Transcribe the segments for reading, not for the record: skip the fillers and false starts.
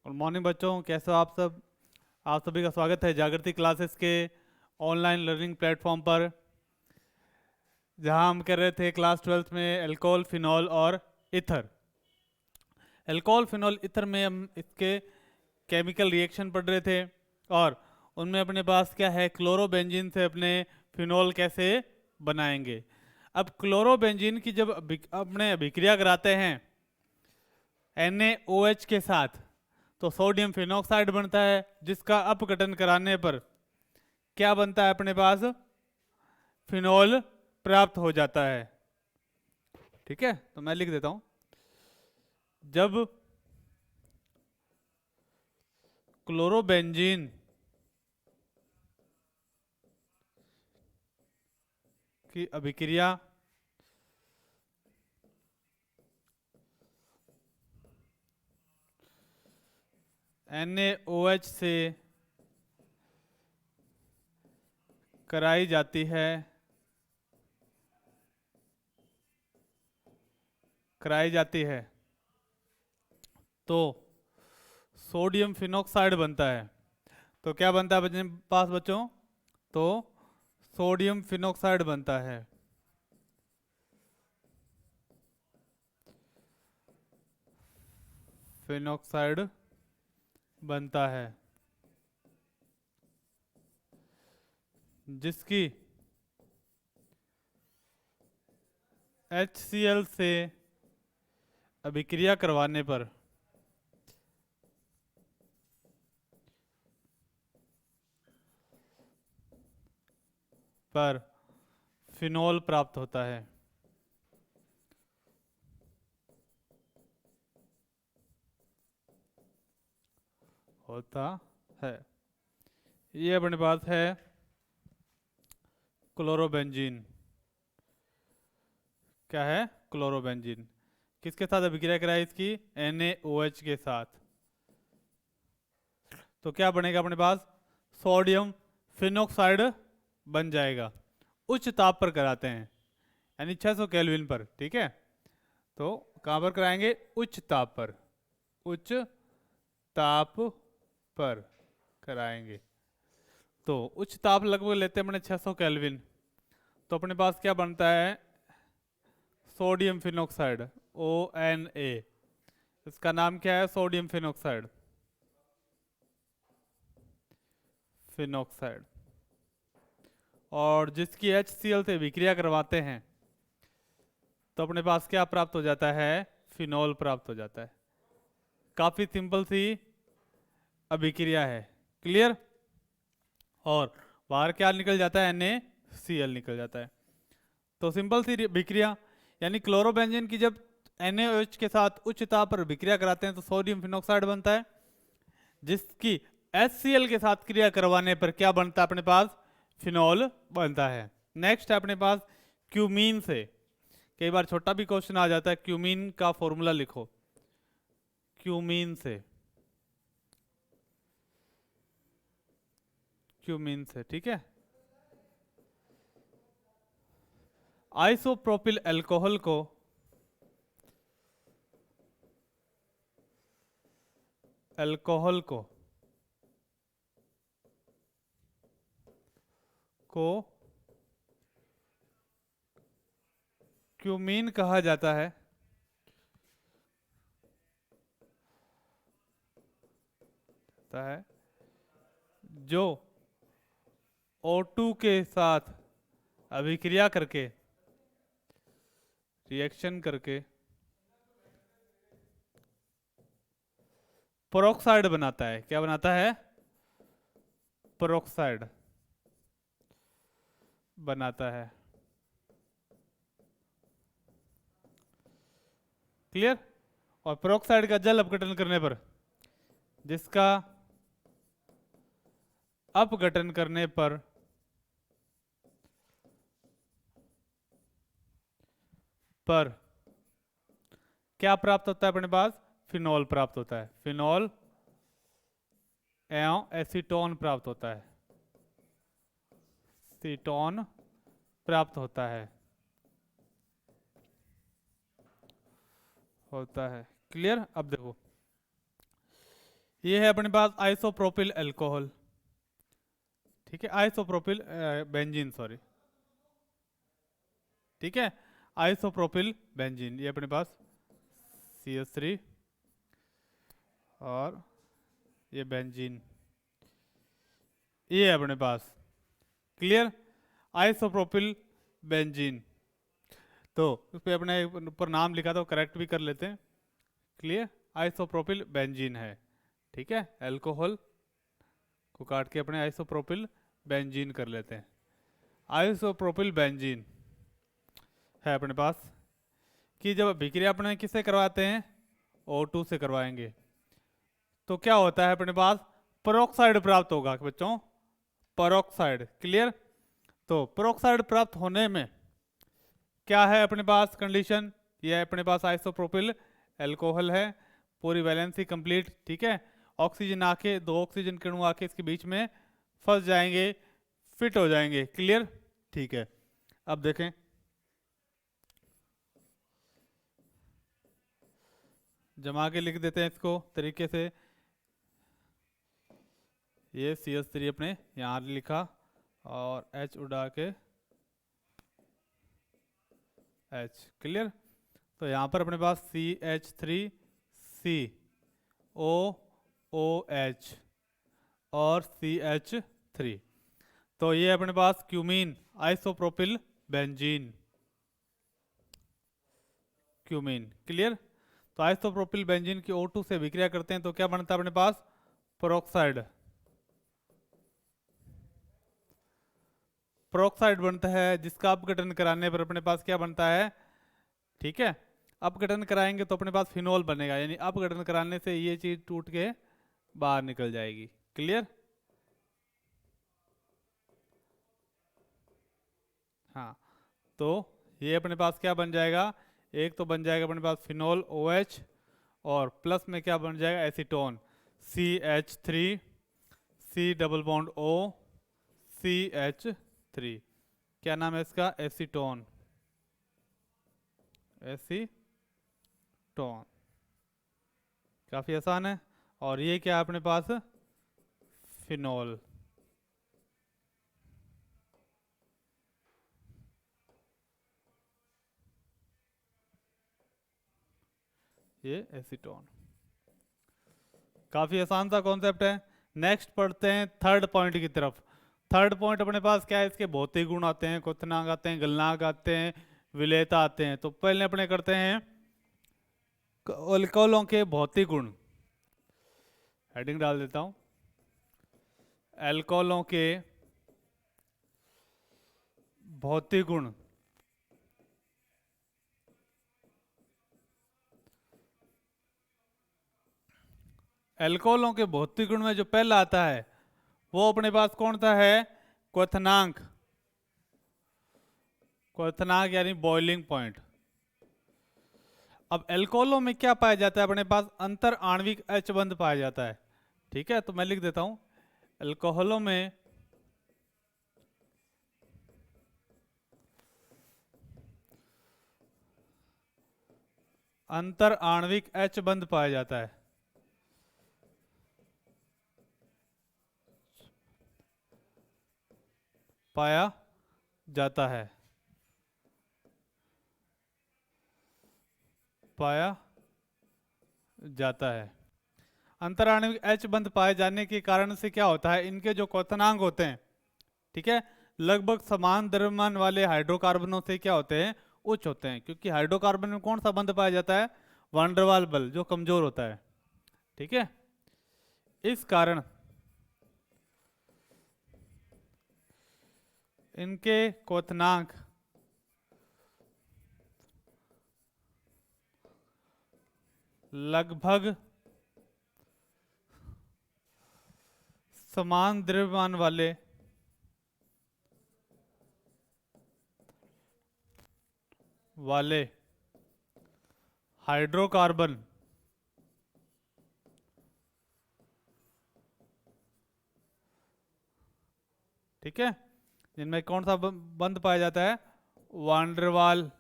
Good morning बच्चों, कैसे हो आप सब। आप सभी का स्वागत है जागृति क्लासेस के ऑनलाइन लर्निंग प्लेटफॉर्म पर, जहां हम कर रहे थे क्लास 12th में अल्कोहल, फिनॉल और इथर। अल्कोहल, फिनॉल, इथर में हम इसके केमिकल रिएक्शन पढ़ रहे थे और उनमें अपने पास क्या है, क्लोरोबेंजीन से अपने फिनॉल कैसे बनाएंगे। अब क्लोरोबेंजीन की जब अपने अभिक्रिया कराते हैं NaOH के साथ, तो सोडियम फिनॉक्साइड बनता है, जिसका अपघटन कराने पर क्या बनता है अपने पास, फिनॉल प्राप्त हो जाता है। ठीक है, तो मैं लिख देता हूं। जब क्लोरोबेंजीन की अभिक्रिया NaOH से कराई जाती है तो सोडियम फिनॉक्साइड बनता है। तो क्या बनता है अपने पास बच्चों, तो सोडियम फिनॉक्साइड बनता है। फिनॉक्साइड बनता है जिसकी HCl से अभिक्रिया करवाने पर फिनॉल प्राप्त होता है। ये अपने पास है क्लोरोबेंजीन। क्या है, क्लोरोबेंजीन। किसके साथ अभिक्रिया कराई इसकी, NaOH के साथ। तो क्या बनेगा अपने पास, सोडियम फिनॉक्साइड बन जाएगा। उच्च ताप पर कराते हैं, यानी 600 केल्विन पर। ठीक है, तो कहां पर कराएंगे, उच्च ताप पर। उच्च ताप पर कराएंगे तो उच्च ताप लगभग लेते हैं अपने 600 केल्विन। तो अपने पास क्या बनता है, सोडियम फिनॉक्साइड, ONA। इसका नाम क्या है, सोडियम फिनॉक्साइड। फिनॉक्साइड और जिसकी HCl से विक्रिया करवाते हैं तो अपने पास क्या प्राप्त हो जाता है, फिनॉल प्राप्त हो जाता है। काफी सिंपल सी अभिक्रिया है। क्लियर। और बाहर क्या निकल जाता है, NaCl निकल जाता है। तो सिंपल सी अभिक्रिया, यानी क्लोरोबेंजीन की जब NaOH के साथ उच्च ताप पर अभिक्रिया कराते हैं तो सोडियम फिनॉक्साइड बनता है, जिसकी HCl के साथ क्रिया करवाने पर क्या बनता है अपने पास, फिनॉल बनता है। नेक्स्ट है अपने पास क्यूमीन से। कई बार छोटा भी क्वेश्चन आ जाता है, क्यूमीन का फॉर्मूला लिखो। क्यूमीन से, क्यूमीन से, ठीक है। आइसोप्रोपिल अल्कोहल को क्यूमीन कहा जाता है। जो O2 के साथ अभिक्रिया करके, रिएक्शन करके पेरोक्साइड बनाता है। क्या बनाता है, पेरोक्साइड बनाता है। क्लियर। और पेरोक्साइड का जल अपघटन करने पर, जिसका अपघटन करने पर क्या प्राप्त होता है अपने पास, फिनॉल प्राप्त होता है। फिनॉल एवं एसीटोन प्राप्त होता है। सीटोन प्राप्त होता है। क्लियर। अब देखो, ये है अपने पास आइसोप्रोपिल अल्कोहल, ठीक है, आइसोप्रोपिल बेंजीन, सॉरी, ठीक है, आइसोप्रोपिल बेंजीन, ये अपने पास CH3 और ये बेंजीन, ये है अपने पास, क्लियर, आइसोप्रोपिल बेंजीन। तो उस पर अपने ऊपर नाम लिखा था, करेक्ट भी कर लेते हैं, क्लियर, आइसोप्रोपिल बेंजीन है, ठीक है, अल्कोहल को काट के अपने आइसोप्रोपिल बेंजीन कर लेते हैं। आइसोप्रोपिल बेंजीन है अपने पास कि जब अभिक्रिया अपने किससे करवाते हैं, O2 से करवाएंगे, तो क्या होता है अपने पास, पेरोक्साइड प्राप्त होगा बच्चों, पेरोक्साइड, क्लियर। तो पेरोक्साइड प्राप्त होने में क्या है अपने पास कंडीशन, ये है अपने पास आइसोप्रोपिल अल्कोहल है, पूरी वैलेंसी कंप्लीट, ठीक है, ऑक्सीजन आके, दो ऑक्सीजन के अणु आके इसके बीच में फंस जाएंगे, फिट हो जाएंगे, क्लियर, ठीक है। अब देखें, जमा के लिख देते हैं इसको तरीके से, ये CH3 अपने यहाँ लिखा और H उड़ा के H, क्लियर। तो यहाँ पर अपने पास CH3COOH और CH3, तो ये अपने पास cumene, isopropyl benzene, cumene, clear. तो आइसोप्रोपिल बेंजीन की O2 से विक्रिया करते हैं तो क्या बनता है अपने पास, पेरोक्साइड, पेरोक्साइड बनता है, जिसका अपघटन कराने पर अपने पास क्या बनता है, ठीक है, अपघटन कराएंगे तो अपने पास फिनोल बनेगा, यानी अपघटन कराने से ये चीज टूट के बाहर निकल जाएगी, क्लियर। हाँ, तो ये अपने पास क्या बन जाएगा, एक तो बन जाएगा अपने पास फिनोल OH, और प्लस में क्या बन जाएगा, acetone, CH3 C double bond O CH3, क्या नाम है इसका, एसीटोन, एसीटोन, काफी आसान है। और ये क्या है अपने पास, फिनोल, ये एसीटोन, काफी आसान सा कॉन्सेप्ट है। नेक्स्ट पढ़ते हैं थर्ड पॉइंट की तरफ। थर्ड पॉइंट अपने पास क्या है, इसके भौतिक गुण आते हैं, क्वथनांक आते हैं, गलनांक आते हैं, विलेयता आते हैं। तो पहले अपने करते हैं अल्कोहलों के भौतिक गुण, हेडिंग डाल देता हूं, अल्कोहलों के भौतिक गुण। अल्कोहलों के भौतिक गुण में जो पहला आता है वो अपने पास कौन सा है, क्वथनांक, क्वथनांक यानी बॉइलिंग पॉइंट। अब अल्कोहलों में क्या पाया जाता है अपने पास, अंतर आणविक H बंध पाया जाता है, ठीक है। तो मैं लिख देता हूं, अल्कोहलों में अंतर आणविक H बंध पाया जाता है, पाया जाता है, पाया जाता है। अंतराणविक H बंध पाए जाने के कारण से क्या होता है, इनके जो क्वथनांक होते हैं, ठीक है, लगभग समान द्रव्यमान वाले हाइड्रोकार्बनों से क्या होते हैं, उच्च होते हैं। क्योंकि हाइड्रोकार्बन में कौन सा बंध पाया जाता है, वांडरवाल बल, जो कमजोर होता है, ठीक है। इस कारण इनके क्वथनांक लगभग समान द्रव्यमान वाले हाइड्रोकार्बन ठीक है, जिनमें कौन सा बंध पाया जाता है, वांडरवाल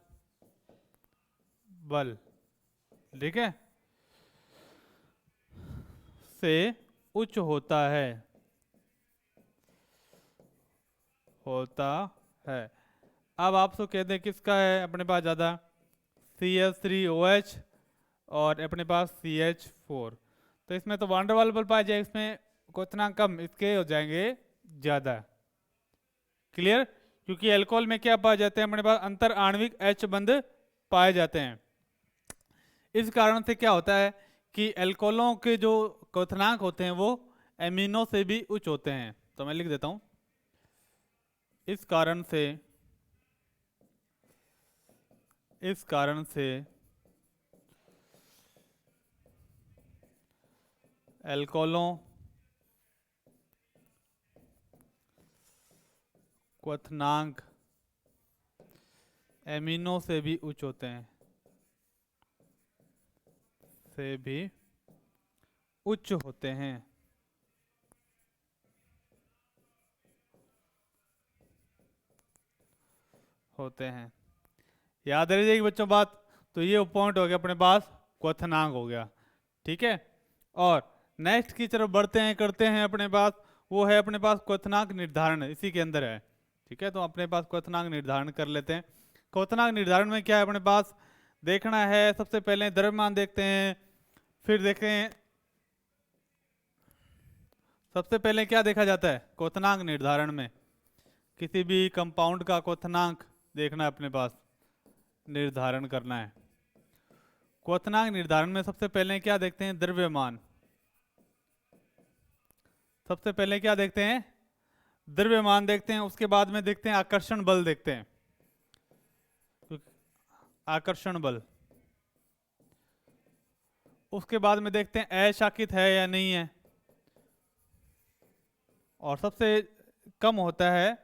बल, ठीक है, से उच्च होता है, होता है। अब आपसे कहते हैं किसका है अपने पास ज़्यादा, CH3OH और अपने पास CH4। तो इसमें तो वांडरवाल बल पाया जाए, इसमें कितना कम, इसके हो जाएंगे ज़्यादा। क्लियर? क्योंकि अल्कोहल में क्या पाए जाते हैं अपने पास, अंतर आणविक H बंध पाए जाते हैं। इस कारण से क्या होता है कि अल्कोहलों के जो क्वथनांक होते हैं वो एमिनो से भी उच्च होते हैं। तो मैं लिख देता हूं, इस कारण से अल्कोहलों क्वथनांक एमिनो से भी उच्च होते हैं, से भी उच्च होते हैं। याद रह जाएगी बच्चों बात। तो ये पॉइंट हो गया अपने पास, क्वथनांक हो गया। ठीक है, और नेक्स्ट की तरफ बढ़ते हैं, करते हैं अपने पास, वो है अपने पास क्वथनांक निर्धारण, इसी के अंदर है। ठीक है, तो अपने पास क्वथनांक निर्धारण कर लेते हैं। क्वथनांक निर्धारण में क्या है अपने पास देखना है, सबसे पहले द्रव्यमान देखते हैं, फिर देखें सबसे पहले क्या देखा जाता है क्वथनांक निर्धारण में, किसी भी कंपाउंड का क्वथनांक देखना है अपने पास, निर्धारण करना है। क्वथनांक निर्धारण में सबसे पहले क्या देखते हैं, द्रव्यमान। सबसे पहले क्या देखते हैं, द्रव्यमान देखते हैं। उसके बाद में देखते हैं आकर्षण बल देखते हैं, आकर्षण बल। उसके बाद में देखते हैं अशाखित है या नहीं है, और सबसे कम होता है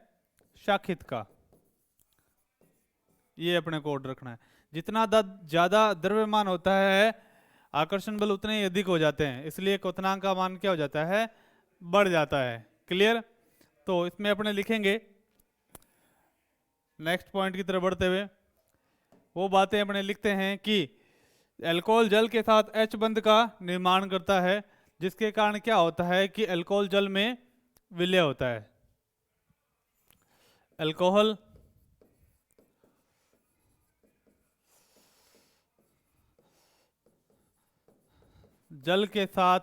शाखित का। ये अपने को ऑर्डर रखना है। जितना ज्यादा द्रव्यमान होता है आकर्षण बल उतने ही अधिक हो जाते हैं, इसलिए क्वथनांक का मान क्या हो जाता है, बढ़ जाता है। क्लियर? तो इसमें अपने लिखेंगे नेक्स्ट पॉइंट की तरफ बढ़ते हुए, वो बातें अपने लिखते हैं कि अल्कोहल जल के साथ H बंध का निर्माण करता है, जिसके कारण क्या होता है कि अल्कोहल जल में विलय होता है। अल्कोहल जल के साथ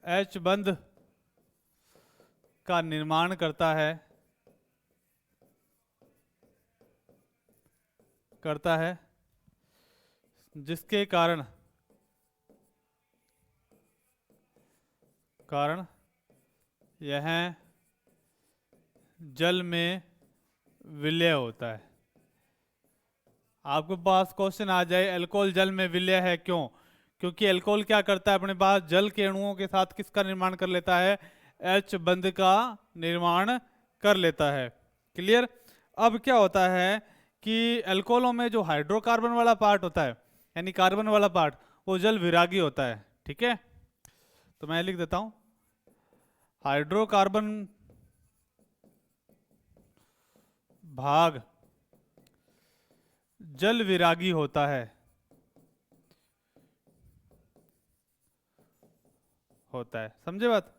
H बंध का निर्माण करता है, जिसके कारण यह जल में विलय होता है। आपके पास क्वेश्चन आ जाए अल्कोहल जल में विलय है क्यों, क्योंकि अल्कोहल क्या करता है अपने पास जल के अणुओं के साथ किसका निर्माण कर लेता है, H बंध का निर्माण कर लेता है। क्लियर? अब क्या होता है कि अल्कोहलों में जो हाइड्रोकार्बन वाला पार्ट होता है, यानी कार्बन वाला पार्ट, वो जल विरागी होता है। ठीक है, तो मैं लिख देता हूं हाइड्रोकार्बन भाग जल विरागी होता है, समझे बात?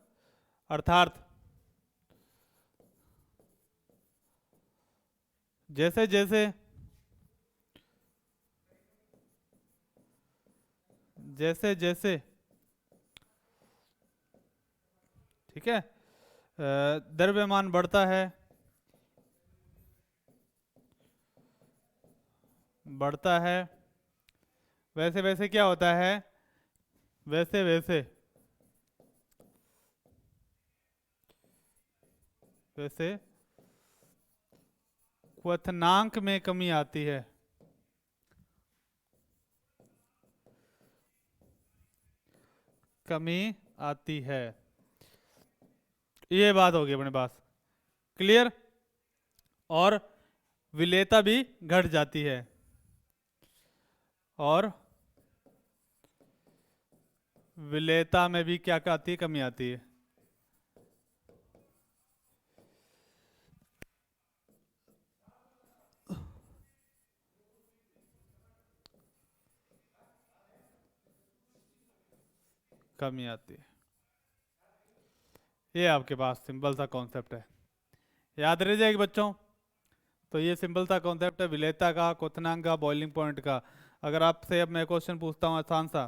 अर्थात जैसे जैसे ठीक है द्रव्यमान बढ़ता है, वैसे वैसे क्या होता है, वैसे क्वथनांक में कमी आती है। ये बात होगी अपने पास। क्लियर? और विलेयता भी घट जाती है, और विलेयता में भी क्या आती है, कमी आती है। कमी आती है। ये आपके पास सिंपल सा कॉन्सेप्ट है, याद रह जाएगी बच्चों। तो ये सिंपल सा कॉन्सेप्ट है विलेयता का, क्वथनांक का, बॉइलिंग पॉइंट का। अगर आपसे अब मैं क्वेश्चन पूछता हूँ आसान सा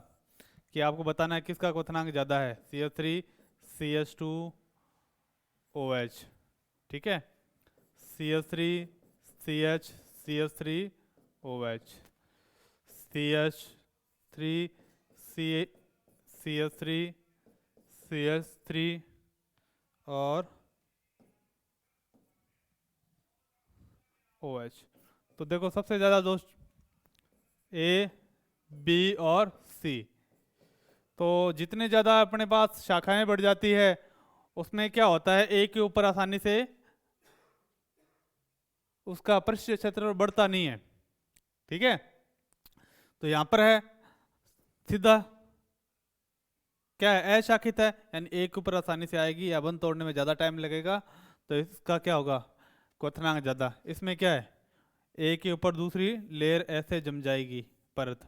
कि आपको बताना है किसका क्वथनांक ज़्यादा है, CH3 CH2OH, ठीक है, CH3 CH CH3OH, CH3 CH3 CH3 और OH। तो देखो सबसे ज़्यादा दोस्त A, B और C। तो जितने ज़्यादा अपने पास शाखाएं बढ़ जाती है उसमें क्या होता है, A के ऊपर आसानी से उसका पृष्ठीय क्षेत्र बढ़ता नहीं है, ठीक है। तो यहाँ पर है सीधा क्या है, अशाखित है, यानी A के ऊपर आसानी से आएगी, या बंध तोड़ने में ज़्यादा टाइम लगेगा, तो इसका क्या होगा, क्वथनांक ज़्यादा। इसमें क्या है, A के ऊपर दूसरी लेयर ऐसे जम जाएगी परत,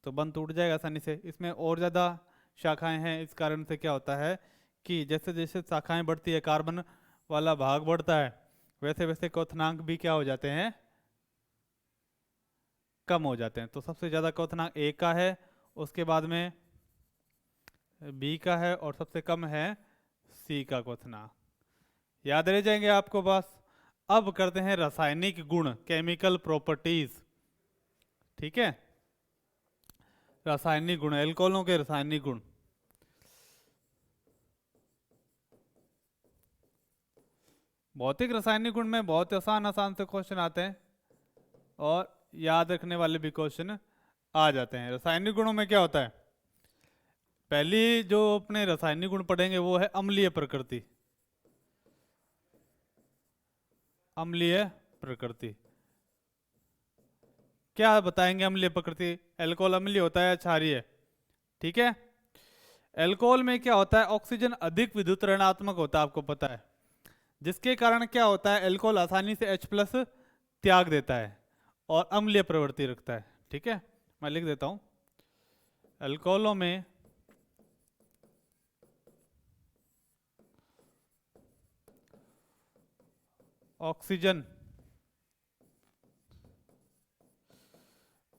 तो बंध टूट जाएगा आसानी से। इसमें और ज़्यादा शाखाएं हैं, इस कारण से क्या होता है कि जैसे जैसे शाखाएं बढ़ती है, कार्बन वाला भाग बढ़ता है, वैसे वैसे क्वथनांक भी क्या हो जाते हैं, कम हो जाते हैं। तो सबसे ज़्यादा क्वथनांक A का है, उसके बाद में B का है, और सबसे कम है C का क्वथनांक। याद रह जाएंगे आपको बस। अब करते हैं रासायनिक गुण, केमिकल प्रॉपर्टीज, ठीक है। रासायनिक गुण, एल्कोहलों के रासायनिक गुण। भौतिक रासायनिक गुण में बहुत आसान आसान से क्वेश्चन आते हैं और याद रखने वाले भी क्वेश्चन आ जाते हैं। रासायनिक गुणों में क्या होता है, पहली जो अपने रासायनिक गुण पढ़ेंगे वो है अम्लीय प्रकृति। अम्लीय प्रकृति क्या बताएंगे, अम्लीय प्रकृति, एल्कोहल अम्लीय होता है क्षारीय, ठीक है। एल्कोहल में क्या होता है, ऑक्सीजन अधिक विद्युत ऋणात्मक होता है, आपको पता है, जिसके कारण क्या होता है, एल्कोहल आसानी से H+ त्याग देता है और अम्लीय प्रवृत्ति रखता है, ठीक है। मैं लिख देता हूं, एल्कोहलों में ऑक्सीजन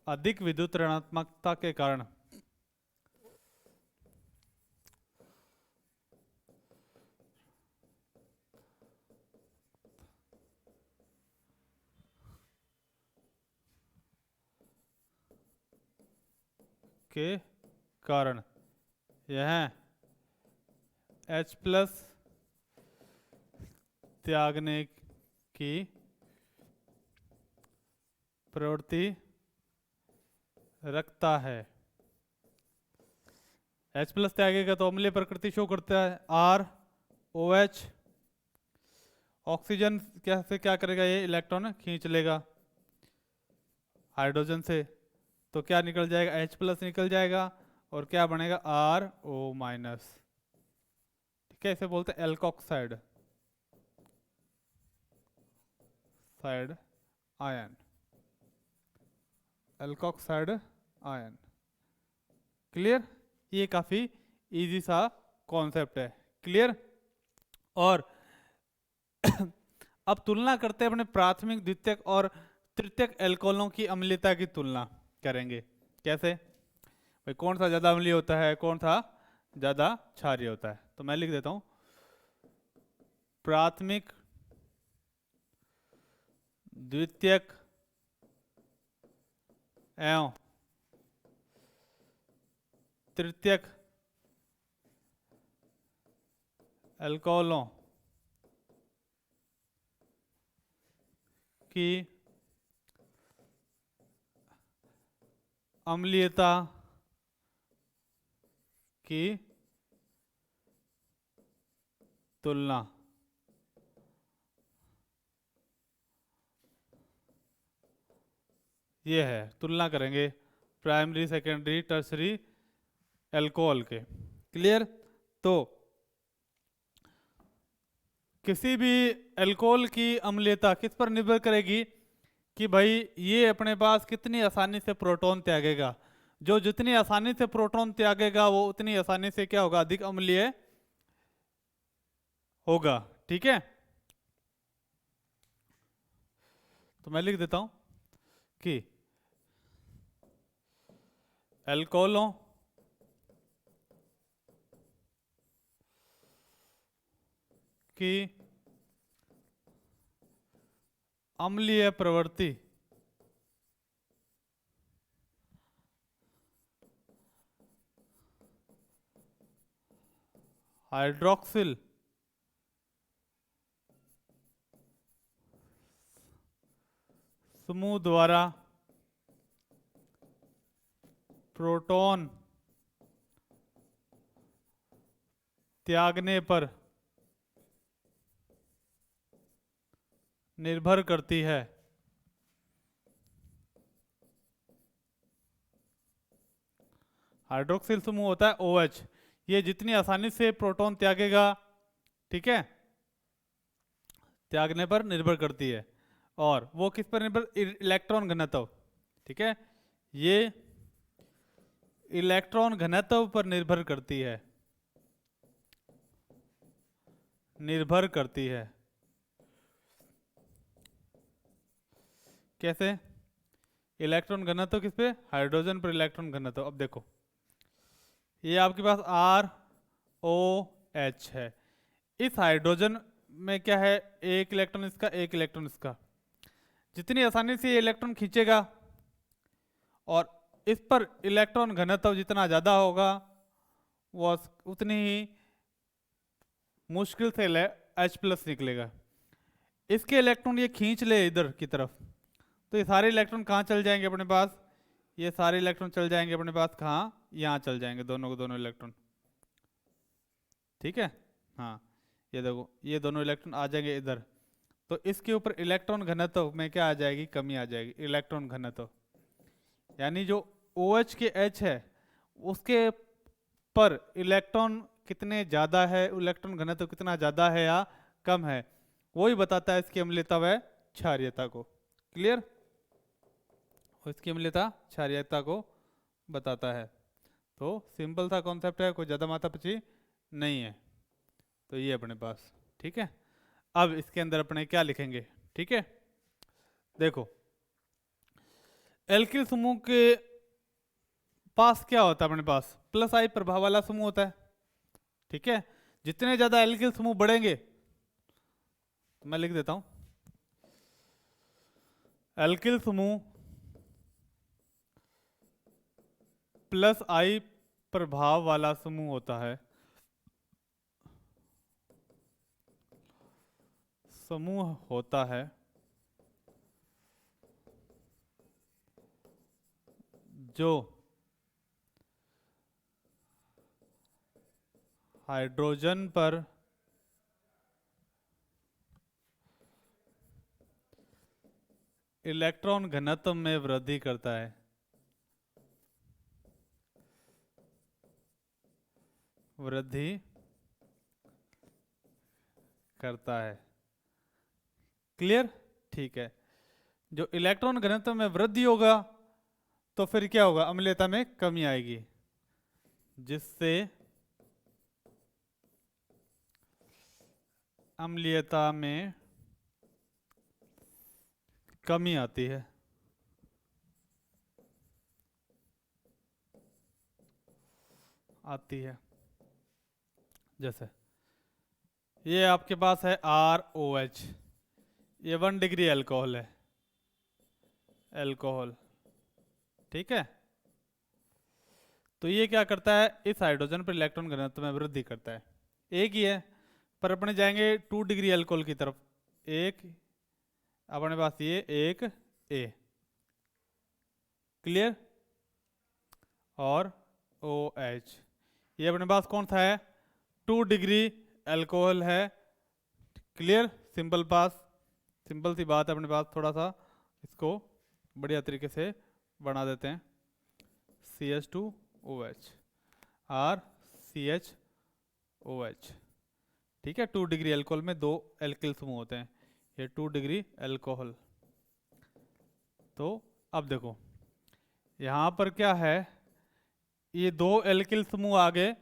अधिक विद्युत ऋणात्मकता के कारण यह H+ त्यागने की प्रवृत्ति रखता है। H+ त्यागेगा तो अम्लीय प्रकृति शो करता है, ROH। ऑक्सीजन कैसे क्या करेगा, ये इलेक्ट्रॉन खींच लेगा हाइड्रोजन से, तो क्या निकल जाएगा, H+ निकल जाएगा, और क्या बनेगा, RO-, ठीक है। इसे बोलते हैं alkoxide ion, alkoxide ion. Clear, ये काफी इजी सा कॉन्सेप्ट है, क्लियर। और अब तुलना करते हैं अपने प्राथमिक, द्वितीयक और तृतीयक एल्कोहलों की अम्लीयता की तुलना करेंगे। कैसे भाई, कौन सा ज्यादा अम्लीय होता है, कौन सा ज्यादा क्षारीय होता है। तो मैं लिख देता हूं, प्राथमिक, द्वितीयक एवं तृतीयक एल्कोहलों की अम्लीयता की तुलना ये है, तुलना करेंगे प्राइमरी, सेकेंडरी, टर्सरी एल्कोहल के, क्लियर। तो किसी भी एल्कोहल की अम्लीयता किस पर निर्भर करेगी कि भाई ये अपने पास कितनी आसानी से प्रोटॉन त्यागेगा। जो जितनी आसानी से प्रोटॉन त्यागेगा वो उतनी आसानी से क्या होगा, अधिक अम्लीय होगा। ठीक है, तो मैं लिख देता हूं कि अल्कोहलों की अम्लीय प्रवृत्ति हाइड्रोक्सिल समूह द्वारा प्रोटॉन त्यागने पर निर्भर करती है। हाइड्रोक्सिल समूह होता है OH, ये जितनी आसानी से प्रोटॉन त्यागेगा, ठीक है, त्यागने पर निर्भर करती है। और वो किस पर निर्भर, इलेक्ट्रॉन घनत्व, ठीक है, ये इलेक्ट्रॉन घनत्व पर निर्भर करती है, निर्भर करती है। कैसे, इलेक्ट्रॉन घनत्व किस पे, हाइड्रोजन पर इलेक्ट्रॉन घनत्व। अब देखो ये आपके पास ROH है, इस हाइड्रोजन में क्या है, एक इलेक्ट्रॉन इसका, एक इलेक्ट्रॉन इसका। जितनी आसानी से ये इलेक्ट्रॉन खींचेगा और इस पर इलेक्ट्रॉन घनत्व जितना ज़्यादा होगा वो उतनी ही मुश्किल से H+ निकलेगा। इसके इलेक्ट्रॉन ये खींच ले इधर की तरफ, तो ये सारे इलेक्ट्रॉन कहाँ चल जाएंगे अपने पास, ये सारे इलेक्ट्रॉन चल जाएंगे अपने पास कहाँ, यहाँ चल जाएंगे दोनों को दोनों इलेक्ट्रॉन। ठीक है, हाँ ये देखो ये दोनों इलेक्ट्रॉन आ जाएंगे इधर, तो इसके ऊपर इलेक्ट्रॉन घनत्व में क्या आ जाएगी, कमी आ जाएगी, इलेक्ट्रॉन घनत्व। यानी जो OH के H है उसके पर इलेक्ट्रॉन कितने ज़्यादा है, इलेक्ट्रॉन घनत्व कितना ज़्यादा है या कम है, वही बताता है इसकी अम्लीयता व क्षारीयता को। क्लियर, इसकी अम्लीयता क्षारीयता को बताता है। तो सिंपल सा कॉन्सेप्ट है, कोई ज़्यादा माथापच्ची नहीं है। तो ये अपने पास, ठीक है। अब इसके अंदर अपने क्या लिखेंगे, ठीक है, देखो एल्किल समूह के पास क्या होता है, अपने पास +I प्रभाव वाला समूह होता है। ठीक है, जितने ज्यादा एल्किल समूह बढ़ेंगे, तो मैं लिख देता हूं एल्किल समूह +I प्रभाव वाला समूह होता है, समूह होता है जो हाइड्रोजन पर इलेक्ट्रॉन घनत्व में वृद्धि करता है, वृद्धि करता है। क्लियर, ठीक है, जो इलेक्ट्रॉन घनत्व में वृद्धि होगा तो फिर क्या होगा, अम्लीयता में कमी आएगी, जिससे अम्लीयता में कमी आती है। आती है जैसे ये आपके पास है ROH, ये 1 डिग्री अल्कोहल है, अल्कोहल, ठीक है। तो ये क्या करता है, इस हाइड्रोजन पर इलेक्ट्रॉन घनत्व में वृद्धि करता है, एक ही है, पर अपने जाएंगे 2 डिग्री अल्कोहल की तरफ, एक अपने पास ये एक A, क्लियर, और OH, ये अपने पास कौन सा है, 2 डिग्री अल्कोहल है। क्लियर, सिंपल पास, सिंपल सी बात है अपने पास, थोड़ा सा इसको बढ़िया तरीके से बना देते हैं, CH2OH RCHOH, ठीक है। 2 डिग्री अल्कोहल में 2 एल्किल समूह होते हैं, ये 2 डिग्री अल्कोहल। तो अब देखो यहाँ पर क्या है, ये दो एल्किल समूह आगे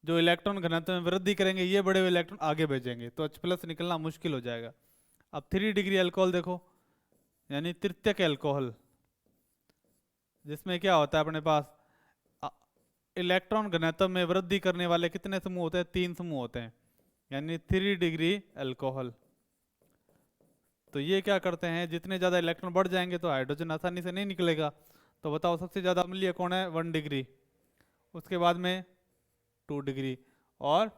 जो इलेक्ट्रॉन घनत्व में वृद्धि करेंगे, ये बड़े हुए इलेक्ट्रॉन आगे भेजेंगे, तो H+ निकलना मुश्किल हो जाएगा। अब 3 डिग्री अल्कोहल देखो, यानी तृतीयक अल्कोहल, जिसमें क्या होता है अपने पास इलेक्ट्रॉन घनत्व में वृद्धि करने वाले कितने समूह होते हैं? 3 समूह होते हैं, यानी 3 डिग्री अल्कोहल। तो ये क्या करते हैं, जितने ज़्यादा इलेक्ट्रॉन बढ़ जाएंगे तो हाइड्रोजन आसानी से नहीं निकलेगा। तो बताओ सबसे ज़्यादा अम्लीय कौन है? 1 डिग्री, उसके बाद में 2 डिग्री, और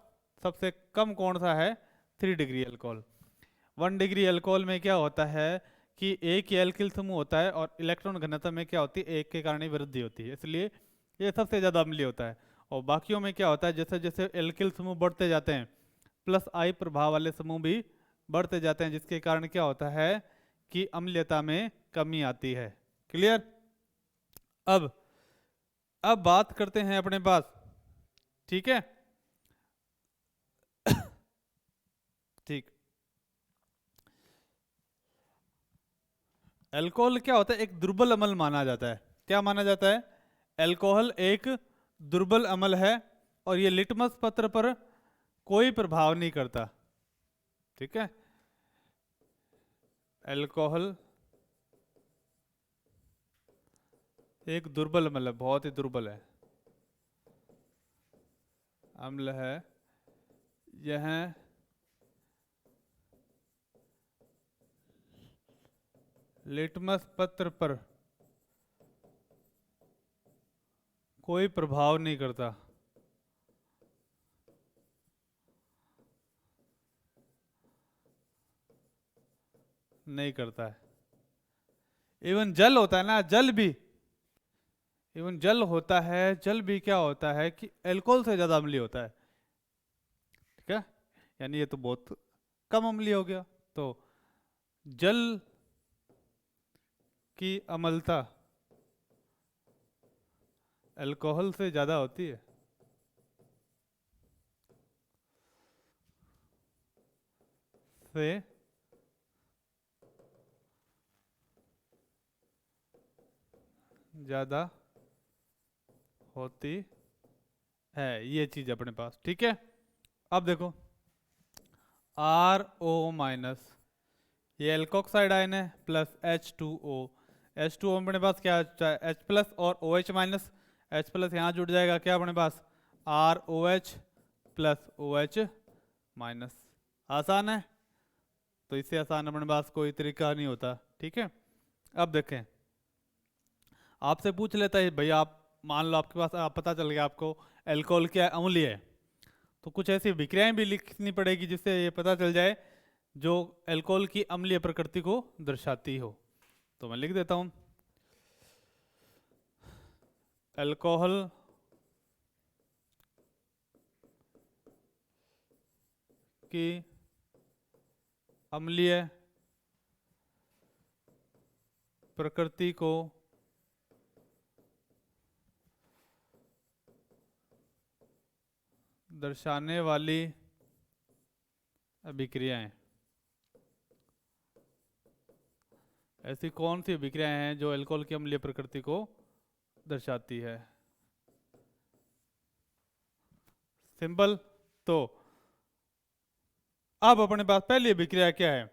सबसे कम कौन सा है? 3 डिग्री अल्कोहल। 1 डिग्री अल्कोहल में क्या होता है कि एक ही एल्किल समूह होता है और इलेक्ट्रॉन घनत्व में क्या होती है? एक के कारण ही वृद्धि होती है, इसलिए ये सबसे ज़्यादा अम्लीय होता है। और बाकियों में क्या होता है, जैसे जैसे एल्किल समूह बढ़ते जाते हैं, +I प्रभाव वाले समूह भी बढ़ते जाते हैं, जिसके कारण क्या होता है कि अम्लीयता में कमी आती है। क्लियर? अब बात करते हैं अपने पास, ठीक है? ठीक। अल्कोहल क्या होता है? एक दुर्बल अम्ल माना जाता है। क्या माना जाता है? अल्कोहल एक दुर्बल अम्ल है और ये लिटमस पत्र पर कोई प्रभाव नहीं करता। ठीक है, अल्कोहल एक दुर्बल अम्ल है, बहुत ही दुर्बल है, अम्ल है। यह लिटमस पत्र पर कोई प्रभाव नहीं करता। नहीं करता है। इवन जल होता है ना, जल भी, इवन जल होता है, जल भी क्या होता है कि अल्कोहल से ज्यादा अम्लीय होता है। ठीक है, यानी ये तो बहुत कम अम्लीय हो गया। तो जल की अम्लता अल्कोहल से ज्यादा होती है। से ज्यादा होती है, ये चीज अपने पास। ठीक है, अब देखो RO-, ये एल्कोक्साइड आयन है, प्लस H2O। H2O अपने पास क्या है? H+ और OH-। H+ यहाँ जुड़ जाएगा, क्या अपने पास? ROH plus OH-। आसान है, तो इससे आसान अपने पास कोई तरीका नहीं होता। ठीक है, अब देखें, आपसे पूछ लेता है भैया, आप मान लो आपके पास आप पता चल गया आपको अल्कोहल क्या है? अम्लीय है। तो कुछ ऐसी विक्रियाएं भी लिखनी पड़ेगी जिससे ये पता चल जाए जो अल्कोहल की अम्लीय प्रकृति को दर्शाती हो। तो मैं लिख देता हूं, अल्कोहल की अम्लीय प्रकृति को दर्शाने वाली अभिक्रियाएं। ऐसी कौन सी अभिक्रियाएं हैं जो अल्कोहल की अम्लीय प्रकृति को दर्शाती है? सिंपल। तो अब अपने पास पहली अभिक्रिया क्या है?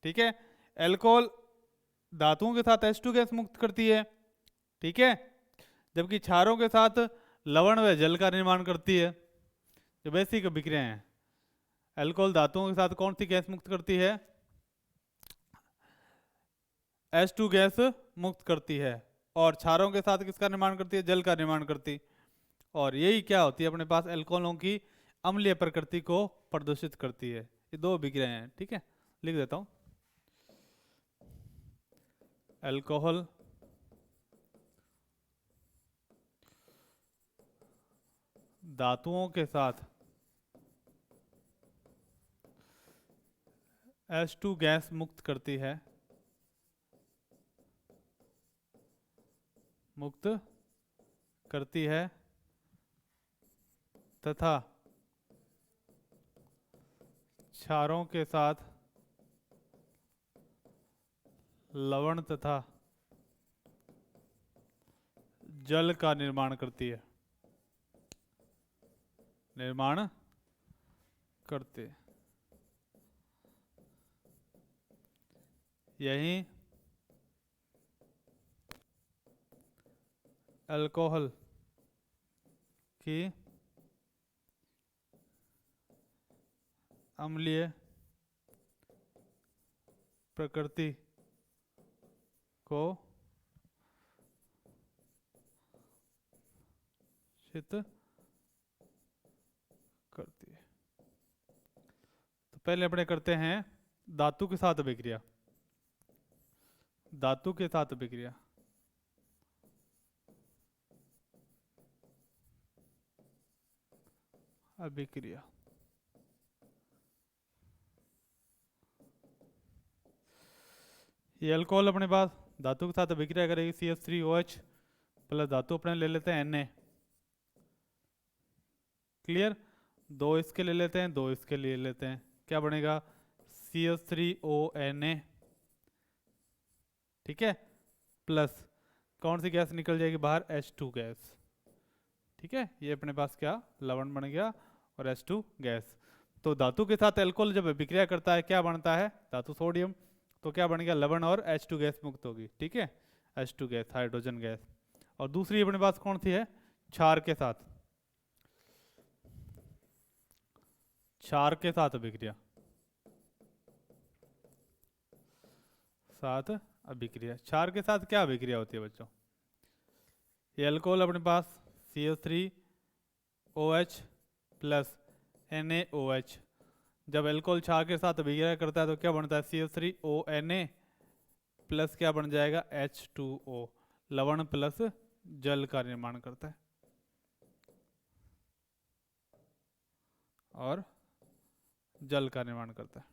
ठीक है, अल्कोहल धातुओं के साथ H2 गैस मुक्त करती है, ठीक है, जबकि क्षारों के साथ लवण व जल का निर्माण करती है। जो बेसिक अभिक्रियाएं हैं, अल्कोहल धातुओं के साथ कौन सी गैस मुक्त करती है? H2 गैस मुक्त करती है, और क्षारों के साथ किसका निर्माण करती है? जल का निर्माण करती। और यही क्या होती है अपने पास? अल्कोहलों की अम्लीय प्रकृति को प्रदूषित करती है। ये दो अभिक्रियाएं हैं। ठीक है, लिख देता हूं, अल्कोहल धातुओं के साथ H2 गैस मुक्त करती है, मुक्त करती है, तथा क्षारों के साथ लवण तथा जल का निर्माण करती है। निर्माण करते। यही अल्कोहल की अम्लीय प्रकृति को सिद्ध करती है। तो पहले अपने करते हैं धातु के साथ अभिक्रिया। धातु के साथ अभिक्रिया, अभिक्रिया ये अल्कोहल अपने पास धातु के साथ अभिक्रिया करेगी, CH3OH प्लस धातु अपने ले लेते हैं Na। क्लियर, दो इसके ले लेते हैं, दो इसके ले लेते हैं, क्या बनेगा CH3ONa। ठीक है, प्लस कौन सी गैस निकल जाएगी बाहर, H2 गैस। ठीक है, ये अपने पास क्या लवण बन गया और H2 गैस। तो धातु के साथ अल्कोहल जब अभिक्रिया करता है क्या बनता है, धातु सोडियम, तो क्या बन गया लवण और H2 गैस मुक्त होगी। ठीक है, H2 गैस, हाइड्रोजन गैस। और दूसरी अपने पास कौन सी है, क्षार के साथ, क्षार के साथ अभिक्रिया, साथ अभिक्रिया। क्षार के साथ क्या अभिक्रिया होती है बच्चों, ये अल्कोहल अपने पास CH3OH प्लस NaOH, जब अल्कोहल क्षार के साथ अभिक्रिया करता है तो क्या बनता है CH3ONa प्लस क्या बन जाएगा H2O, लवण प्लस जल का निर्माण करता है। और जल का निर्माण करता है।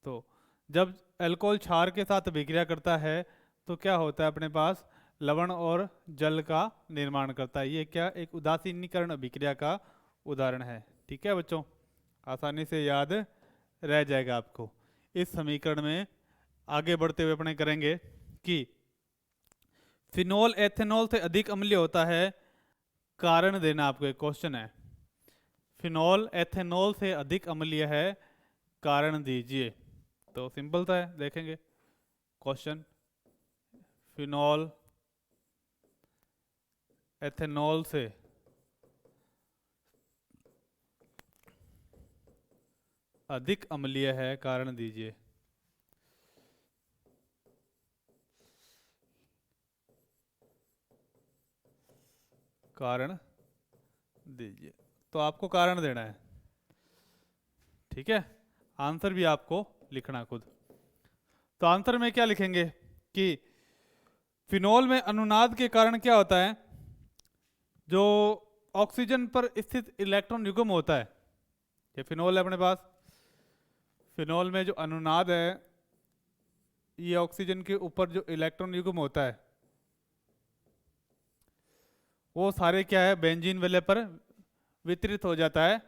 तो जब अल्कोहल क्षार के साथ अभिक्रिया करता है तो क्या होता है अपने पास लवण और जल का निर्माण करता है। ये क्या एक उदासीनीकरण अभिक्रिया का उदाहरण है। ठीक है बच्चों, आसानी से याद रह जाएगा आपको। इस समीकरण में आगे बढ़ते हुए अपने करेंगे कि फिनोल एथेनॉल से अधिक अम्लीय होता है, कारण देना आपको एक क्वेश्चन है। फिनोल एथेनॉल से अधिक अम्लीय है, कारण दीजिए। तो सिंपल सा है, देखेंगे क्वेश्चन। फिनोल एथेनॉल से अधिक अम्लीय है, कारण दीजिए। कारण दीजिए, तो आपको कारण देना है। ठीक है, आंसर भी आपको लिखना खुद। तो आंसर में क्या लिखेंगे कि फिनोल में अनुनाद के कारण क्या होता है, जो ऑक्सीजन पर स्थित इलेक्ट्रॉन युग्म होता है, ये फिनोल है अपने पास, फिनोल में जो अनुनाद है ये ऑक्सीजन के ऊपर जो इलेक्ट्रॉन युग्म होता है वो सारे क्या है बेंजीन वलय पर वितरित हो जाता है।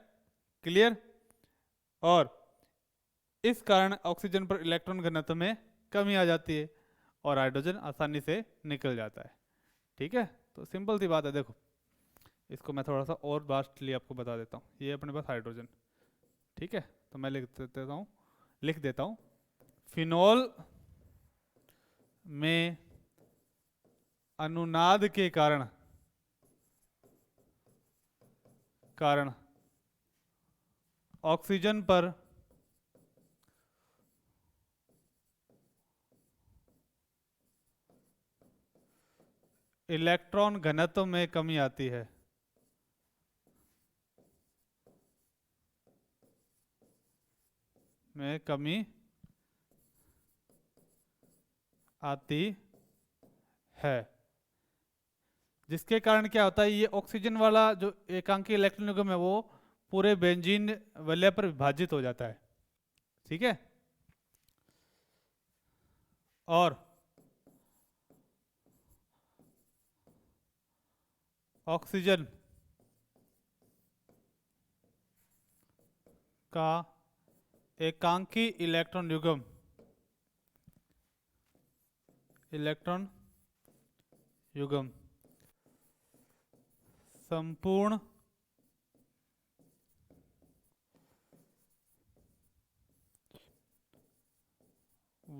क्लियर, और इस कारण ऑक्सीजन पर इलेक्ट्रॉन घनत्व में कमी आ जाती है और हाइड्रोजन आसानी से निकल जाता है। ठीक है, तो सिंपल सी बात है। देखो इसको मैं थोड़ा सा और वास्टली आपको बता देता हूँ। ये अपने पास हाइड्रोजन, ठीक है, तो मैं लिख देता हूँ फिनोल में अनुनाद के कारण ऑक्सीजन पर इलेक्ट्रॉन घनत्व में कमी आती है। में कमी आती है, जिसके कारण क्या होता है ये ऑक्सीजन वाला जो एकांकी इलेक्ट्रॉन युग्म है वो पूरे बेंजीन वलय पर विभाजित हो जाता है। ठीक है, और ऑक्सीजन का एकांकी इलेक्ट्रॉन युग्म संपूर्ण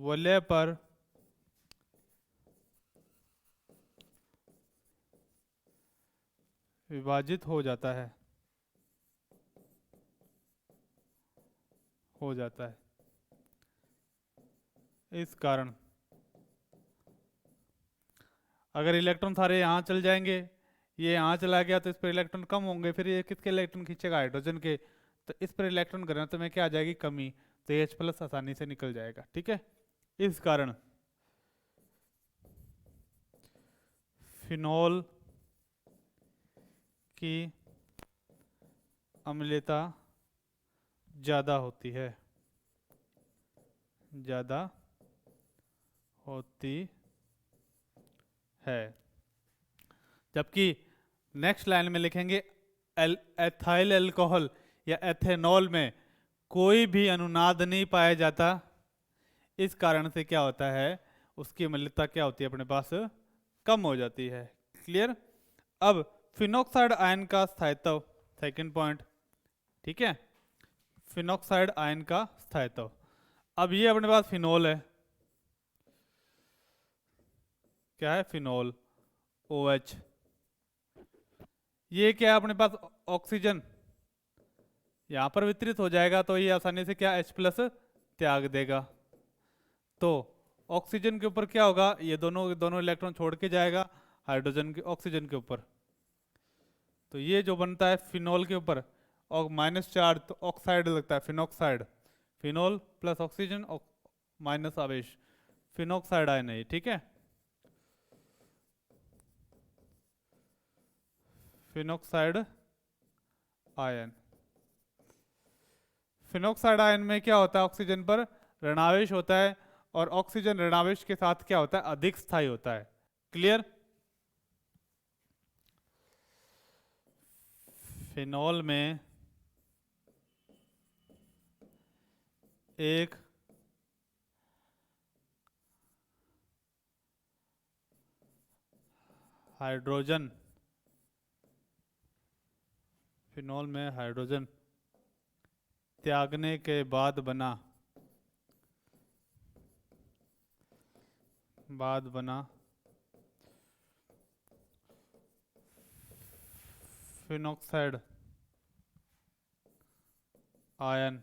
वलय पर विभाजित हो जाता है, इस कारण अगर इलेक्ट्रॉन सारे यहाँ चल जाएंगे, ये यहाँ चला गया तो इस पर इलेक्ट्रॉन कम होंगे, फिर ये किसके इलेक्ट्रॉन खींचेगा? हाइड्रोजन के। तो इस पर इलेक्ट्रॉन घनत्व में क्या आ जाएगी? कमी। तो H प्लस आसानी से निकल जाएगा। ठीक है, इस कारण फिनोल की अम्लता ज़्यादा होती है, जबकि नेक्स्ट लाइन में लिखेंगे एथाइल अल्कोहल या एथेनॉल में कोई भी अनुनाद नहीं पाया जाता। इस कारण से क्या होता है? उसकी अम्लता क्या होती है अपने पास? कम हो जाती है। क्लियर? अब फिनोक्साइड आयन का स्थायित्व, सेकंड पॉइंट। ठीक है, फिनोक्साइड आयन का स्थायित्व। अब ये अपने पास फिनोल है, क्या है? Phenol OH। ये क्या है अपने पास? ऑक्सीजन यहां पर वितरित हो जाएगा तो ये आसानी से क्या H प्लस त्याग देगा। तो ऑक्सीजन के ऊपर क्या होगा? ये दोनों इलेक्ट्रॉन छोड़ के जाएगा हाइड्रोजन के ऑक्सीजन के ऊपर। तो ये जो बनता है फिनोल के ऊपर और माइनस चार्ज, तो ऑक्साइड लगता है, phenoxide. Phenol plus oxygen minus आवेश, फिनोक्साइड आयन है। ठीक है, फिनोक्साइड आयन। फिनोक्साइड आयन में क्या होता है? ऑक्सीजन पर ऋणावेश होता है और ऑक्सीजन ऋणावेश के साथ क्या होता है? अधिक स्थायी होता है। क्लियर? फिनोल में एक हाइड्रोजन, फिनोल में हाइड्रोजन त्यागने के बाद बना फिनोक्साइड आयन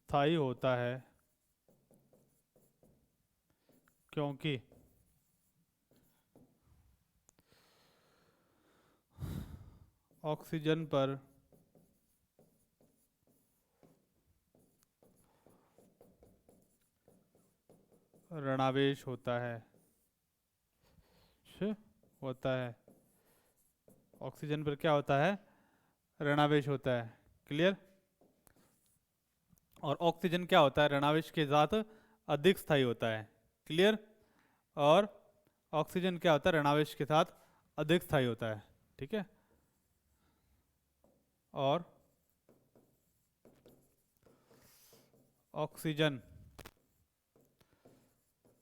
स्थायी होता है क्योंकि ऑक्सीजन पर ऋणावेश होता है, ऑक्सीजन पर क्या होता है? ऋणावेश होता है। क्लियर? और ऑक्सीजन क्या होता है? ऋणावेश के साथ अधिक स्थायी होता है। क्लियर? और ऑक्सीजन क्या होता है? ऋणावेश के साथ अधिक स्थायी होता है। ठीक है, और ऑक्सीजन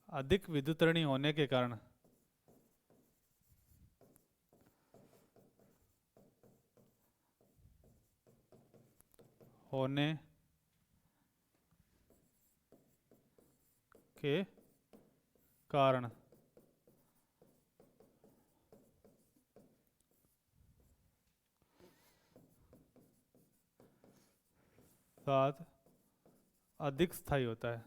अधिक विद्युतरणीय होने के कारण साथ अधिक स्थायी होता है।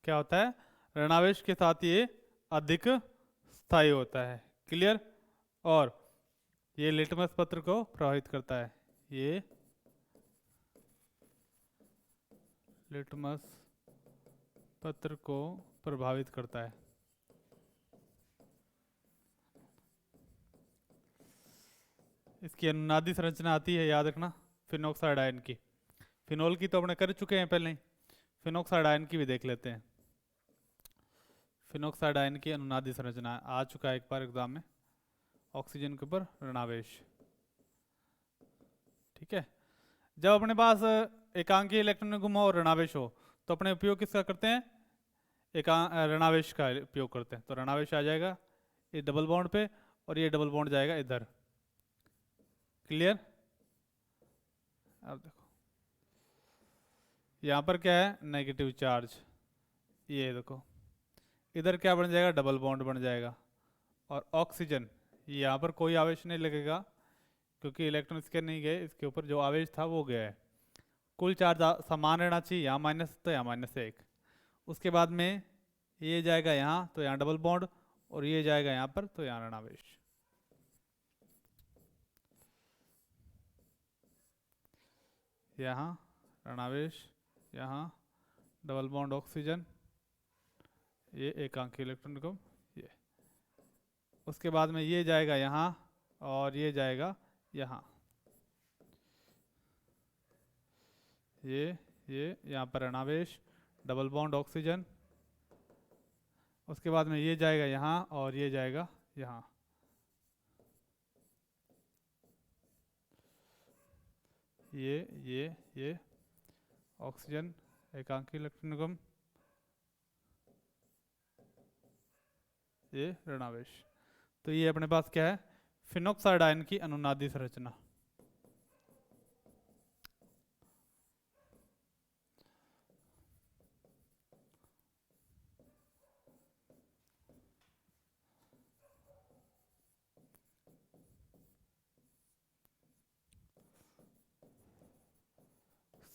क्या होता है? ऋणावेश के साथ ये अधिक स्थायी होता है। क्लियर? और ये लिटमस पत्र को प्रभावित करता है, ये लिटमस पत्र को प्रभावित करता है। इसकी अनुनादी संरचना आती है, याद रखना, फिनोक्साइड आयन की। फिनोल की तो अपने कर चुके हैं पहले ही, फिनोक्साइड आयन की भी देख लेते हैं। फिनोक्साइड आयन की अनुनादी संरचना आ चुका है एक बार एग्जाम में, ऑक्सीजन के ऊपर ऋणावेश। ठीक है, जब अपने पास एकांकी इलेक्ट्रॉन गुम हो और ऋणावेश हो तो अपने उपयोग किसका करते हैं? ऋणावेश का उपयोग करते हैं, तो ऋणावेश आ जाएगा ये डबल बॉन्ड पे और ये डबल बॉन्ड जाएगा इधर। क्लियर? अब देखो यहाँ पर क्या है, नेगेटिव चार्ज, ये देखो इधर क्या बन जाएगा, डबल बॉन्ड बन जाएगा। और ऑक्सीजन, यहाँ पर कोई आवेश नहीं लगेगा क्योंकि इलेक्ट्रॉन इसके नहीं गए, इसके ऊपर जो आवेश था वो गया है। कुल चार्ज समान रहना चाहिए, यहाँ माइनस तो यहाँ -1। उसके बाद में ये जाएगा यहाँ, तो यहाँ डबल बॉन्ड, और ये जाएगा यहाँ पर, तो यहाँ ऋणावेश। यहाँ ऋणावेश, यहाँ डबल बॉन्ड ऑक्सीजन, ये एकांकी इलेक्ट्रॉन को, ये उसके बाद में ये जाएगा यहाँ और ये जाएगा यहाँ, ये यहाँ पर ऋणावेश डबल बॉन्ड ऑक्सीजन, उसके बाद में ये जाएगा यहाँ और ये जाएगा यहाँ। ये ऑक्सीजन एकांकी इलेक्ट्रॉन निगम, ये ऋणावेश। तो ये अपने पास क्या है, फिनोक्साइड आयन की अनुनादी संरचना।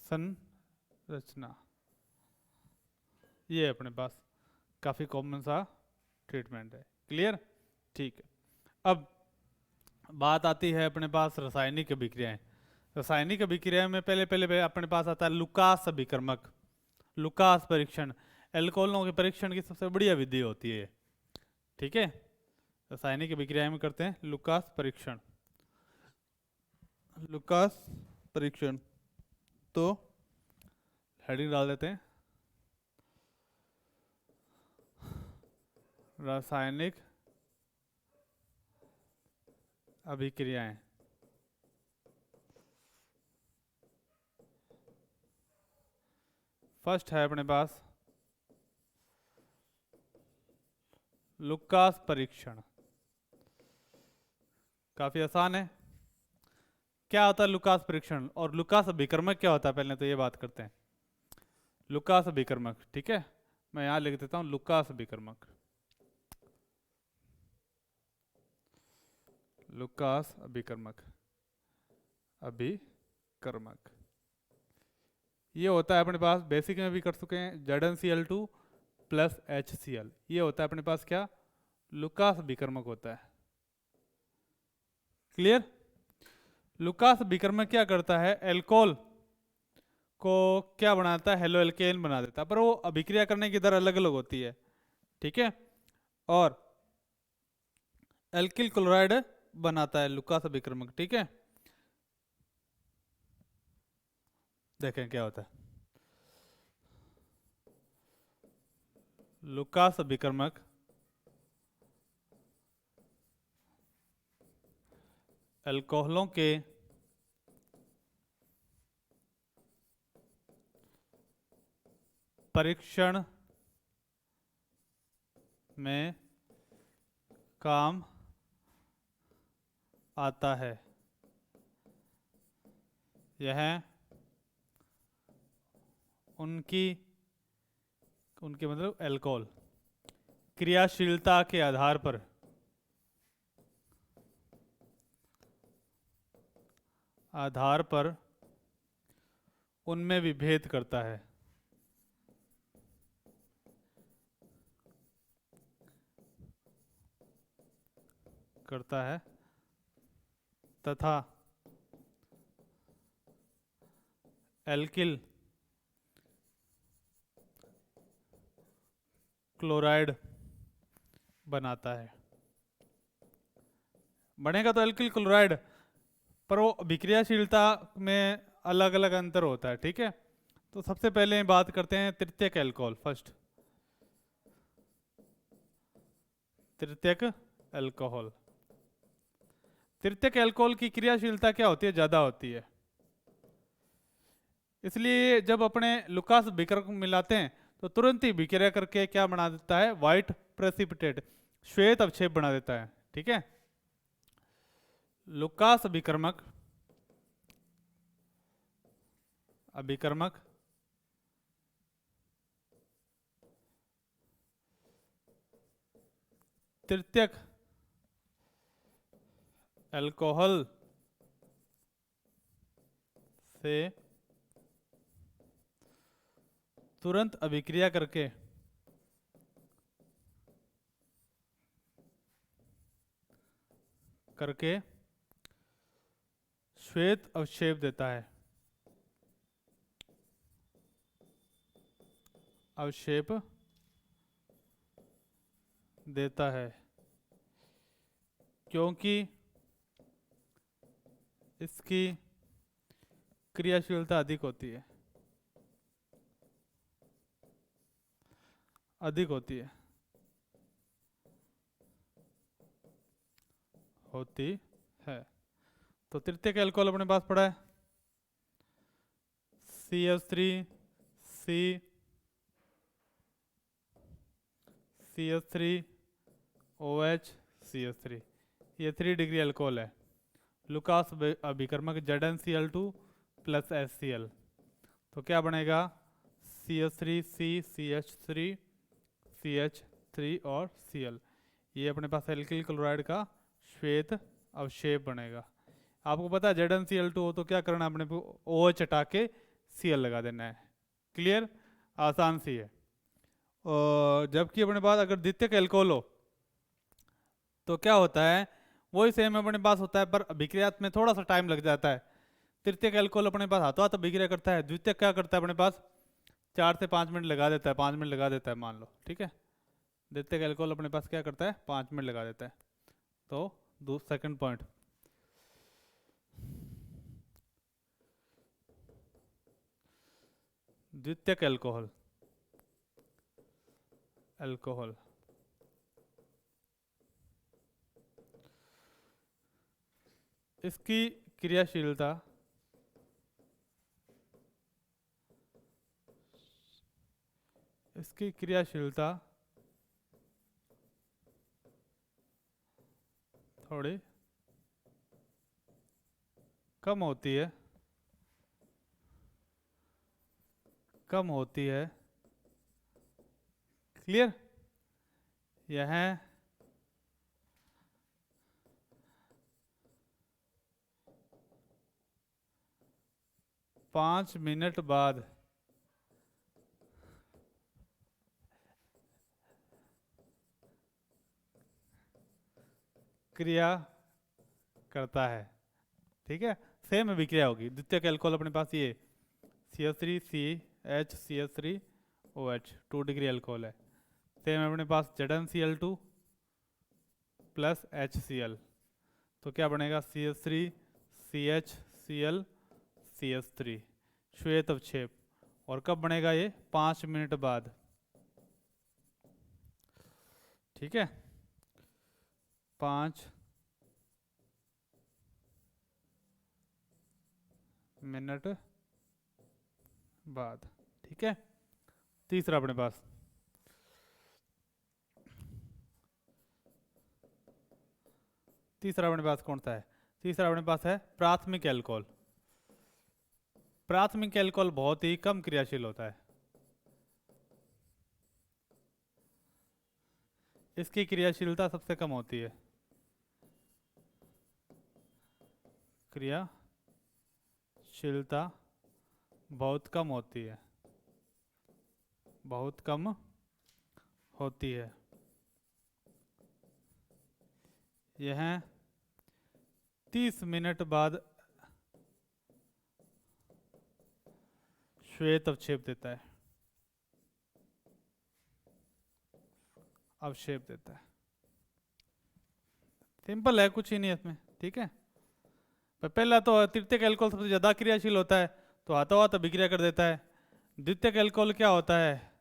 संरचना ये अपने पास काफी कॉमन सा ट्रीटमेंट है। क्लियर? ठीक है। अब बात आती है अपने पास रासायनिक अभिक्रियाएं। रासायनिक अभिक्रिया में पहले अपने पास आता है लुकास अभिकर्मक, लुकास परीक्षण। एल्कोहलों के परीक्षण की सबसे बढ़िया विधि होती है। ठीक है, रासायनिक अभिक्रिया में करते हैं लुकास परीक्षण। लुकास परीक्षण, तो हेडिंग डाल देते हैं रासायनिक अभिक्रियाएं। फर्स्ट है अपने पास लुकास परीक्षण। काफी आसान है। क्या होता है लुकास परीक्षण और लुकास अभिकर्मक क्या होता है, पहले तो ये बात करते हैं। लुकास अभिकर्मक, ठीक है, मैं यहां लिख देता हूं लुकास अभिकर्मक। लुकास अभिकर्मक, अभिकर्मक ये होता है अपने पास, बेसिक में भी कर चुके हैं, ZnCl2 प्लस HCl। ये होता है अपने पास क्या, लुकास अभिकर्मक होता है। क्लियर? लुकास अभिकर्मक क्या करता है, एल्कोहल को क्या बनाता है, हेलो एल्केन बना देता है, पर वो अभिक्रिया करने की दर अलग अलग होती है। ठीक है, और एल्किल क्लोराइड बनाता है लुकास अभिकर्मक। ठीक है, देखें क्या होता है। लुकास अभिकर्मक अल्कोहलों के परीक्षण में काम आता है। यह उनकी मतलब अल्कोहल क्रियाशीलता के आधार पर उनमें विभेद करता है। तथा एल्किल क्लोराइड बनाता है। बनेगा तो एल्किल क्लोराइड, पर वो अभिक्रियाशीलता में अलग अलग अंतर होता है। ठीक है, तो सबसे पहले बात करते हैं तृतीयक अल्कोहल। फर्स्ट तृतीयक अल्कोहल। तृतीयक अल्कोहल की क्रियाशीलता क्या होती है, ज्यादा होती है। इसलिए जब अपने लुकास अभिकर्मक मिलाते हैं तो तुरंत ही विक्रिया करके क्या बना देता है, व्हाइट प्रेसिपिटेट, श्वेत अवक्षेप बना देता है। ठीक है, लुकास अभिकर्मक अभिकर्मक तृतीयक अल्कोहल से तुरंत अभिक्रिया करके श्वेत अवक्षेप देता है, अवक्षेप देता है, क्योंकि इसकी क्रियाशीलता अधिक होती है, अधिक होती है। तो तृतीयक अल्कोहल अपने पास पड़ा है CH3 C CH3 OH CH3, ये 3 डिग्री अल्कोहल है। लुकास अभिकर्मक ZnCl2 प्लस HCl, तो क्या बनेगा CH3C CH3 CH3 और Cl, ये अपने पास एल्किल क्लोराइड का श्वेत अवक्षेप बनेगा। आपको पता है ZnCl2 हो तो क्या करना है, अपने को OH हटा के Cl लगा देना है। क्लियर, आसान सी है। और जबकि अपने पास अगर द्वितीयक अल्कोहल हो तो क्या होता है, वही सेम अपने पास होता है, पर अभिक्रिया में थोड़ा सा टाइम लग जाता है। तृतीयक अल्कोहल अपने पास हाथों हाथ अभिक्रिया करता है, द्वितीयक क्या करता है अपने पास 4 से 5 मिनट लगा देता है, 5 मिनट लगा देता है मान लो। ठीक है, द्वितीयक अल्कोहल अपने पास क्या करता है, 5 मिनट लगा देता है। तो सेकंड पॉइंट, द्वितीयक अल्कोहल इसकी क्रियाशीलता थोड़ी कम होती है, क्लियर। यह 5 मिनट बाद क्रिया करता है। ठीक है, सेम अभिक्रिया होगी। द्वितीयक अल्कोहल अपने पास ये CH3CH CH3OH 2 डिग्री अल्कोहल है। सेम अपने पास ZnCl2 प्लस HCl, तो क्या बनेगा CH3CHCl CH3 श्वेत अवक्षेप, और कब बनेगा ये 5 मिनट बाद। ठीक है, 5 मिनट बाद। ठीक है, तीसरा अपने पास कौन सा है, तीसरा अपने पास है प्राथमिक अल्कोहल। प्राथमिक अल्कोहल बहुत ही कम क्रियाशील होता है, इसकी क्रियाशीलता सबसे कम होती है, क्रियाशीलता बहुत कम होती है। यह 30 मिनट बाद श्वेत अवक्षेप देता है, सिंपल है, कुछ ही नहीं है इसमें। ठीक है, पर पहला तो तृतीयक अल्कोहल सबसे ज्यादा क्रियाशील होता है, तो हाथों हाथ अभिक्रिया कर देता है। द्वितीयक अल्कोहल क्या होता है,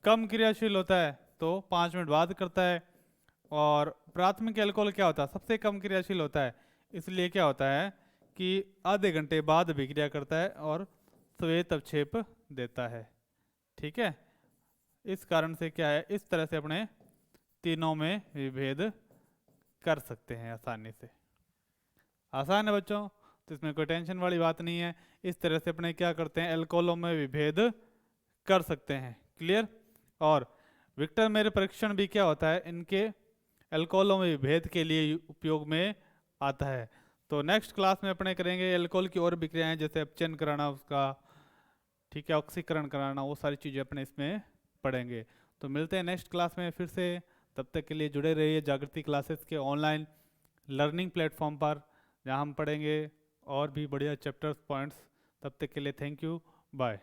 कम क्रियाशील होता है, तो 5 मिनट बाद करता है। और प्राथमिक अल्कोहल क्या होता है, सबसे कम क्रियाशील होता है, इसलिए क्या होता है कि आधे घंटे बाद अभिक्रिया करता है और श्वेत अवक्षेप देता है। ठीक है, इस कारण से क्या है, इस तरह से अपने तीनों में विभेद कर सकते हैं आसानी से। आसान है बच्चों, तो इसमें कोई टेंशन वाली बात नहीं है। इस तरह से अपने क्या करते हैं, एल्कोहलों में विभेद कर सकते हैं। क्लियर। और विक्टर मेरे परीक्षण भी क्या होता है, इनके एल्कोहलों में विभेद के लिए उपयोग में आता है। तो नेक्स्ट क्लास में अपने करेंगे एल्कोहल की और भी क्रियाएं, जैसे अपचयन कराना उसका, ठीक है, ऑक्सीकरण कराना, वो सारी चीज़ें अपने इसमें पढ़ेंगे। तो मिलते हैं नेक्स्ट क्लास में फिर से। तब तक के लिए जुड़े रहिए जागृति क्लासेस के ऑनलाइन लर्निंग प्लेटफॉर्म पर, जहां हम पढ़ेंगे और भी बढ़िया चैप्टर्स पॉइंट्स। तब तक के लिए थैंक यू, बाय।